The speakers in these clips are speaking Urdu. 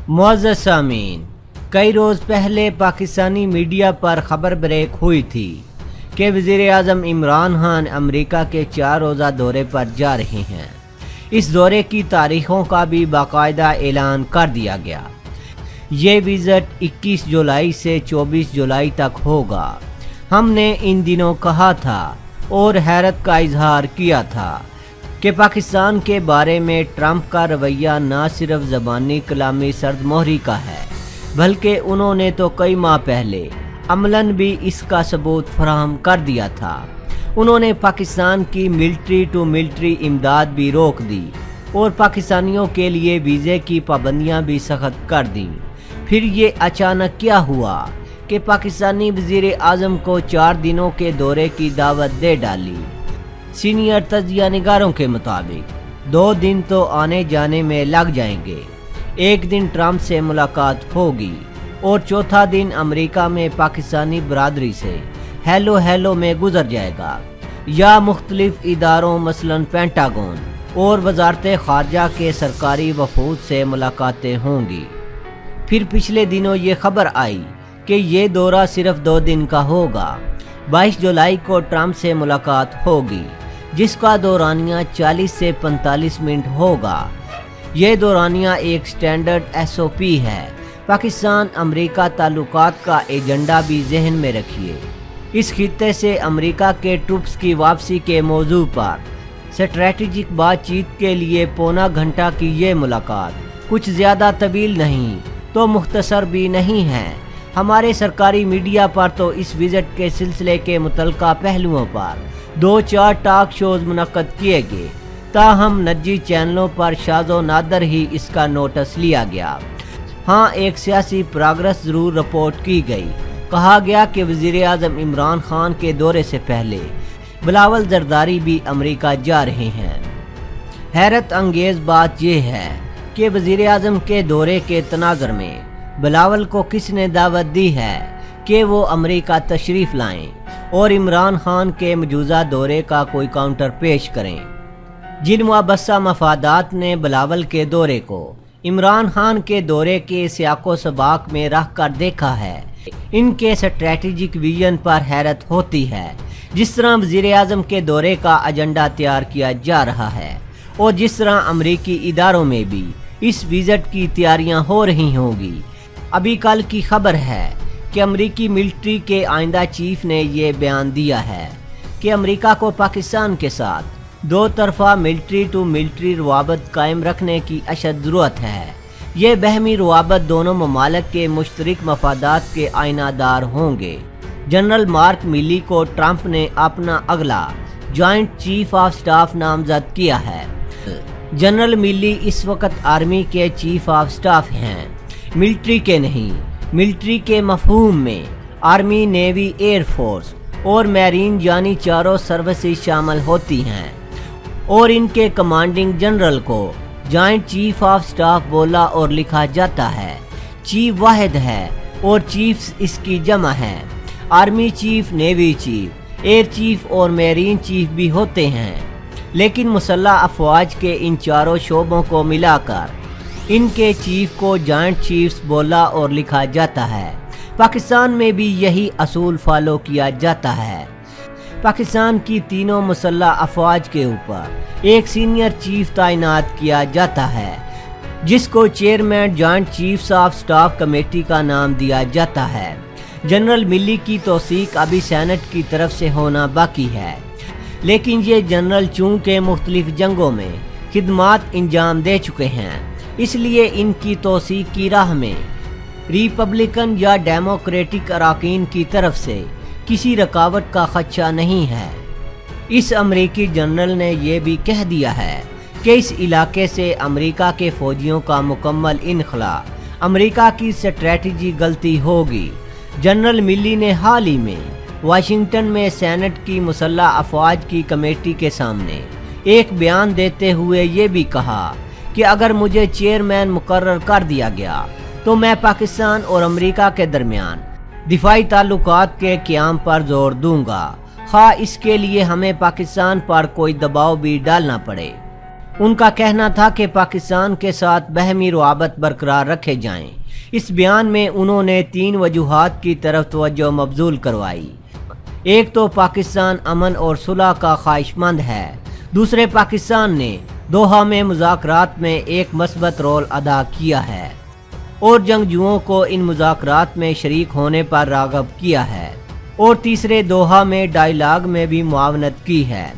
معزز سامعین، کئی روز پہلے پاکستانی میڈیا پر خبر بریک ہوئی تھی کہ وزیر اعظم عمران خان امریکہ کے 4 روزہ دورے پر جا رہے ہیں۔ اس دورے کی تاریخوں کا بھی باقاعدہ اعلان کر دیا گیا۔ یہ وزٹ 21 جولائی سے 24 جولائی تک ہوگا۔ ہم نے ان دنوں کہا تھا اور حیرت کا اظہار کیا تھا کہ پاکستان کے بارے میں ٹرمپ کا رویہ نہ صرف زبانی کلامی سرد مہری کا ہے، بلکہ انہوں نے تو کئی ماہ پہلے عملاً بھی اس کا ثبوت فراہم کر دیا تھا۔ انہوں نے پاکستان کی ملٹری ٹو ملٹری امداد بھی روک دی اور پاکستانیوں کے لیے ویزے کی پابندیاں بھی سخت کر دیں۔ پھر یہ اچانک کیا ہوا کہ پاکستانی وزیر اعظم کو 4 دنوں کے دورے کی دعوت دے ڈالی؟ سینئر تجزیہ نگاروں کے مطابق 2 دن تو آنے جانے میں لگ جائیں گے۔ 1 دن ٹرمپ سے ملاقات ہوگی اور چوتھا دن امریکہ میں پاکستانی برادری سے ہیلو میں گزر جائے گا، یا مختلف اداروں مثلاً پینٹاگون اور وزارت خارجہ کے سرکاری وفود سے ملاقاتیں ہوں گی۔ پھر پچھلے دنوں یہ خبر آئی کہ یہ دورہ صرف 2 دن کا ہوگا۔ 22 جولائی کو ٹرمپ سے ملاقات ہوگی، جس کا دورانیہ 40 سے 45 منٹ ہوگا۔ یہ دورانیہ ایک سٹینڈرڈ SOP ہے۔ پاکستان امریکہ تعلقات کا ایجنڈا بھی ذہن میں رکھیے۔ اس خطے سے امریکہ کے ٹروپس کی واپسی کے موضوع پر اسٹریٹجک بات چیت کے لیے پونا گھنٹہ کی یہ ملاقات کچھ زیادہ طویل نہیں تو مختصر بھی نہیں ہے۔ ہمارے سرکاری میڈیا پر تو اس وزٹ کے سلسلے کے متعلقہ پہلوؤں پر 2-4 ٹاک شوز منعقد کیے گئے، تاہم نجی چینلوں پر شاذ و نادر ہی اس کا نوٹس لیا گیا۔ ہاں، ایک سیاسی پروگرس ضرور رپورٹ کی گئی۔ کہا گیا کہ وزیر اعظم عمران خان کے دورے سے پہلے بلاول زرداری بھی امریکہ جا رہے ہیں۔ حیرت انگیز بات یہ ہے کہ وزیر اعظم کے دورے کے تناظر میں بلاول کو کس نے دعوت دی ہے کہ وہ امریکہ تشریف لائیں اور عمران خان کے مجوزہ دورے کا کوئی کاؤنٹر پیش کریں؟ جن وابستہ مفادات نے بلاول کے دورے کو عمران خان کے دورے کے سیاق و سباق میں رکھ کر دیکھا ہے، ان کے اسٹریٹجک ویژن پر حیرت ہوتی ہے۔ جس طرح وزیر اعظم کے دورے کا ایجنڈا تیار کیا جا رہا ہے اور جس طرح امریکی اداروں میں بھی اس وزٹ کی تیاریاں ہو رہی ہوں گی۔ ابھی کل کی خبر ہے کہ امریکی ملٹری کے آئندہ چیف نے یہ بیان دیا ہے کہ امریکہ کو پاکستان کے ساتھ 2 طرفہ ملٹری ٹو ملٹری روابط قائم رکھنے کی اشد ضرورت ہے۔ یہ باہمی روابط دونوں ممالک کے مشترک مفادات کے آئینہ دار ہوں گے۔ جنرل مارک میلی کو ٹرمپ نے اپنا اگلا جوائنٹ چیف آف سٹاف نامزد کیا ہے۔ جنرل میلی اس وقت آرمی کے چیف آف سٹاف ہیں، ملٹری کے نہیں۔ ملٹری کے مفہوم میں آرمی، نیوی، ایئر فورس اور میرین یعنی چاروں سروسز شامل ہوتی ہیں، اور ان کے کمانڈنگ جنرل کو جوائنٹ چیف آف سٹاف بولا اور لکھا جاتا ہے۔ چیف واحد ہے اور چیفز اس کی جمع ہے۔ Army chief, navy chief, air chief اور میرین چیف بھی ہوتے ہیں، لیکن مسلح افواج کے ان چاروں شعبوں کو ملا کر ان کے چیف کو جوائنٹ چیفز بولا اور لکھا جاتا ہے۔ پاکستان میں بھی یہی اصول فالو کیا جاتا ہے۔ پاکستان کی تینوں مسلح افواج کے اوپر ایک سینئر چیف تعینات کیا جاتا ہے، جس کو chairman joint chiefs of staff committee کا نام دیا جاتا ہے۔ جنرل ملی کی توثیق ابھی سینٹ کی طرف سے ہونا باقی ہے، لیکن یہ جنرل چونکہ مختلف جنگوں میں خدمات انجام دے چکے ہیں، اس لیے ان کی توثیق کی راہ میں ریپبلکن یا ڈیموکریٹک اراکین کی طرف سے کسی رکاوٹ کا خدشہ نہیں ہے۔ اس امریکی جنرل نے یہ بھی کہہ دیا ہے کہ اس علاقے سے امریکہ کے فوجیوں کا مکمل انخلاء امریکہ کی اسٹریٹجی غلطی ہوگی۔ جنرل ملی نے حال ہی میں واشنگٹن میں سینٹ کی مسلح افواج کی کمیٹی کے سامنے ایک بیان دیتے ہوئے یہ بھی کہا کہ اگر مجھے چیئرمین مقرر کر دیا گیا تو میں پاکستان اور امریکہ کے درمیان دفاعی تعلقات کے قیام پر زور دوں گا، خواہ اس کے لیے ہمیں پاکستان پر کوئی دباؤ بھی ڈالنا پڑے۔ ان کا کہنا تھا کہ پاکستان کے ساتھ باہمی روابط برقرار رکھے جائیں۔ اس بیان میں انہوں نے 3 وجوہات کی طرف توجہ مبذول کروائی۔ ایک تو پاکستان امن اور صلح کا خواہش مند ہے، دوسرے پاکستان نے دوحہ میں مذاکرات میں ایک مثبت رول ادا کیا ہے اور جنگجوؤں کو ان مذاکرات میں شریک ہونے پر راغب کیا ہے، اور تیسرے دوحہ میں ڈائیلاگ میں بھی معاونت کی ہے۔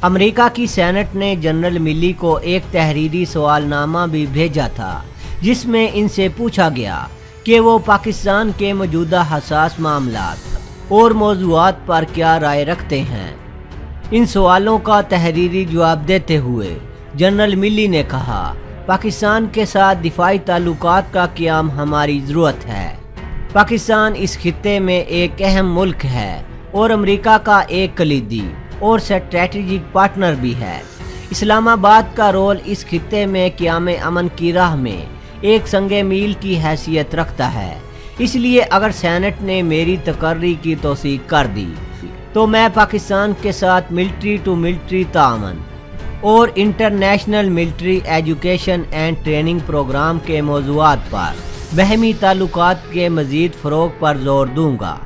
امریکہ کی سینٹ نے جنرل ملی کو ایک تحریری سوال نامہ بھی بھیجا تھا، جس میں ان سے پوچھا گیا کہ وہ پاکستان کے موجودہ حساس معاملات اور موضوعات پر کیا رائے رکھتے ہیں۔ ان سوالوں کا تحریری جواب دیتے ہوئے جنرل ملی نے کہا، پاکستان کے ساتھ دفاعی تعلقات کا قیام ہماری ضرورت ہے۔ پاکستان اس خطے میں ایک اہم ملک ہے اور امریکہ کا ایک کلیدی اور اسٹریٹجک پارٹنر بھی ہے۔ اسلام آباد کا رول اس خطے میں قیام امن کی راہ میں ایک سنگ میل کی حیثیت رکھتا ہے۔ اس لیے اگر سینٹ نے میری تقرری کی توثیق کر دی تو میں پاکستان کے ساتھ ملٹری ٹو ملٹری تعاون اور international military education and training program کے موضوعات پر باہمی تعلقات کے مزید فروغ پر زور دوں گا۔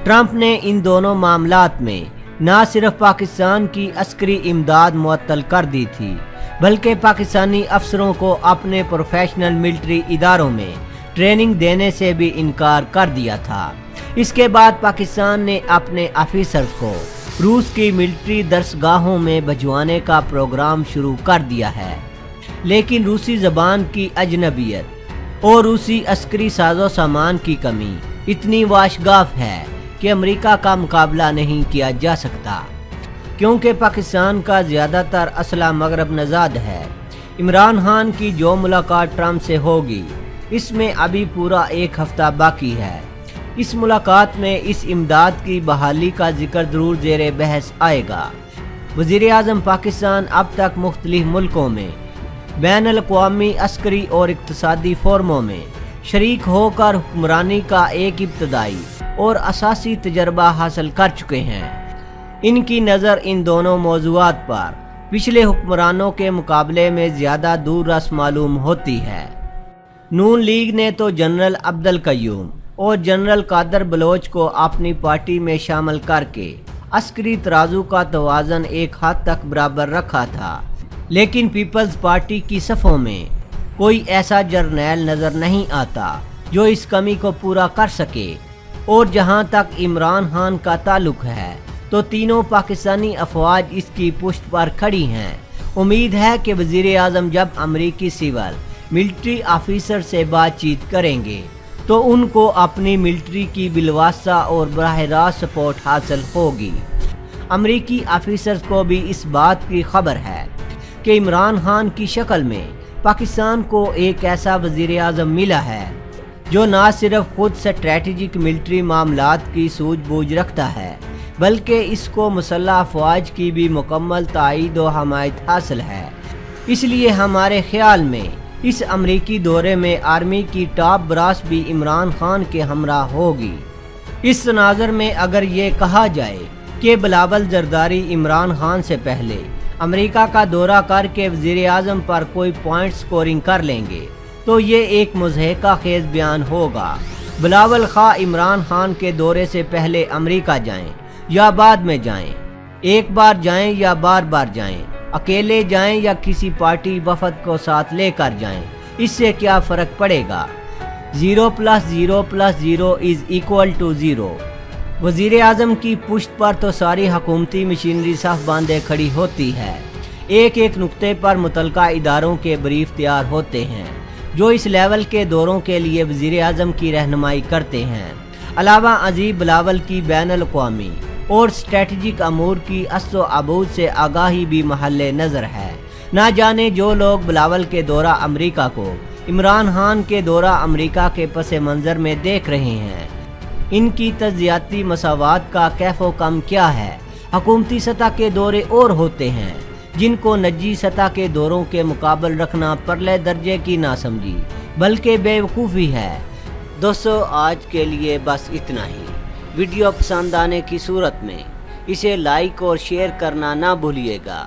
ٹرمپ نے ان دونوں معاملات میں نہ صرف پاکستان کی عسکری امداد معطل کر دی تھی، بلکہ پاکستانی افسروں کو اپنے پروفیشنل ملٹری اداروں میں ٹریننگ دینے سے بھی انکار کر دیا تھا۔ اس کے بعد پاکستان نے اپنے آفیسرز کو روس کی ملٹری درسگاہوں میں بھجوانے کا پروگرام شروع کر دیا ہے، لیکن روسی زبان کی اجنبیت اور روسی عسکری ساز و سامان کی کمی اتنی واشگاف ہے کہ امریکہ کا مقابلہ نہیں کیا جا سکتا، کیونکہ پاکستان کا زیادہ تر اسلحہ مغرب نژاد ہے۔ عمران خان کی جو ملاقات ٹرمپ سے ہوگی، اس میں ابھی پورا 1 ہفتہ باقی ہے۔ اس ملاقات میں اس امداد کی بحالی کا ذکر ضرور زیر بحث آئے گا۔ وزیر اعظم پاکستان اب تک مختلف ملکوں میں بین الاقوامی عسکری اور اقتصادی فورموں میں شریک ہو کر حکمرانی کا ایک ابتدائی اور اساسی تجربہ حاصل کر چکے ہیں۔ ان کی نظر ان دونوں موضوعات پر پچھلے حکمرانوں کے مقابلے میں زیادہ دور رس معلوم ہوتی ہے۔ نون لیگ نے تو جنرل عبدالقیوم اور جنرل قادر بلوچ کو اپنی پارٹی میں شامل کر کے عسکری ترازو کا توازن ایک حد تک برابر رکھا تھا، لیکن پیپلز پارٹی کی صفوں میں کوئی ایسا جرنیل نظر نہیں آتا جو اس کمی کو پورا کر سکے۔ اور جہاں تک عمران خان کا تعلق ہے تو تینوں پاکستانی افواج اس کی پشت پر کھڑی ہیں۔ امید ہے کہ وزیر اعظم جب امریکی سول ملٹری آفیسر سے بات چیت کریں گے تو ان کو اپنی ملٹری کی بالواسطہ اور براہ راست سپورٹ حاصل ہوگی۔ امریکی آفیسرز کو بھی اس بات کی خبر ہے کہ عمران خان کی شکل میں پاکستان کو ایک ایسا وزیر اعظم ملا ہے جو نہ صرف خود اسٹریٹجک ملٹری معاملات کی سوجھ بوجھ رکھتا ہے، بلکہ اس کو مسلح افواج کی بھی مکمل تائید و حمایت حاصل ہے۔ اس لیے ہمارے خیال میں اس امریکی دورے میں آرمی کی ٹاپ براس بھی عمران خان کے ہمراہ ہوگی۔ اس تناظر میں اگر یہ کہا جائے کہ بلاول زرداری عمران خان سے پہلے امریکہ کا دورہ کر کے وزیر اعظم پر کوئی پوائنٹ سکورنگ کر لیں گے تو یہ ایک مضحکہ خیز بیان ہوگا۔ بلاول خواہ عمران خان کے دورے سے پہلے امریکہ جائیں یا بعد میں جائیں، ایک بار جائیں یا بار بار جائیں، اکیلے جائیں یا کسی پارٹی وفد کو ساتھ لے کر جائیں، اس سے کیا فرق پڑے گا؟ 0+0+0=0۔ وزیر اعظم کی پشت پر تو ساری حکومتی مشینری صف باندھے کھڑی ہوتی ہے۔ ایک ایک نقطے پر متعلقہ اداروں کے بریف تیار ہوتے ہیں جو اس لیول کے دوروں کے لیے وزیر اعظم کی رہنمائی کرتے ہیں۔ علاوہ ازیں بلاول کی بین الاقوامی اور اسٹریٹجک امور کی اثر و عبور سے آگاہی بھی محل نظر ہے۔ نہ جانے جو لوگ بلاول کے دورہ امریکہ کو عمران خان کے دورہ امریکہ کے پس منظر میں دیکھ رہے ہیں، ان کی تجزیاتی مساوات کا کیف و کم کیا ہے؟ حکومتی سطح کے دورے اور ہوتے ہیں جن کو نجی سطح کے دوروں کے مقابل رکھنا پرلے درجے کی نہ سمجھی بلکہ بے وقوفی ہے۔ دوستو، آج کے لیے بس اتنا ہی۔ ویڈیو پسند آنے کی صورت میں اسے لائک اور شیئر کرنا نہ بھولیے گا۔